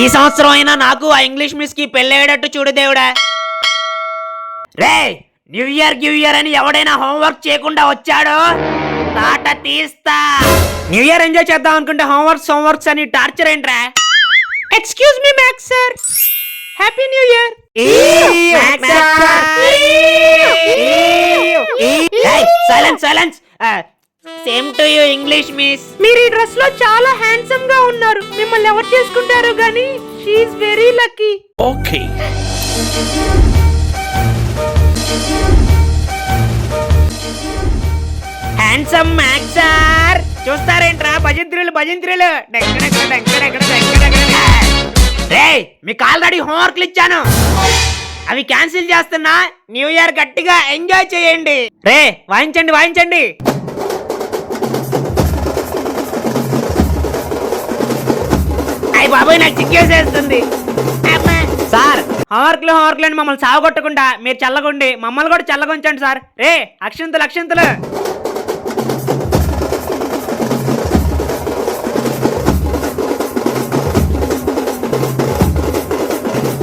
ఈ సంవత్సరం అయినా నాకు ఆ ఇంగ్లీష్ మిస్ కి పెళ్ళయ్యేటట్టు చూడు దేవుడా. రే న్యూ ఇయర్ అని ఎవడైనా హోంవర్క్ చేయకుండా వచ్చాడో తాట తీస్తా. న్యూ ఇయర్ ఎంజాయ్ చేద్దాం అనుకుంటే హోంవర్క్స్ అని టార్చర్ ఏంట్రా? Excuse me maths sir, happy new year. Silence. Same to you English miss. మీరు ఈ డ్రెస్ లో చాలా హ్యాండ్సమ్ గా ఉన్నారు. మిమ్మల్ని ఎవరు చేసుకుంటారు గానీ she is very lucky. Okay. Handsome maths sir. చూస్తారేంట్రా భజంత్రులు. రే మీకు ఆల్రెడీ హోంవర్క్లు ఇచ్చాను, అవి క్యాన్సిల్ చేస్తున్నా. న్యూ ఇయర్ గట్టిగా ఎంజాయ్ చేయండి. రే వాయించండి. అయ్య బాబోయ్ నాకు చిక్కేసేస్తుంది. సార్ హోంవర్క్లు అని మమ్మల్ని సాగొట్టకుండా మీరు చల్లగుండి మమ్మల్ని కూడా చల్లగుంచండి సార్. రే అక్షంతులు.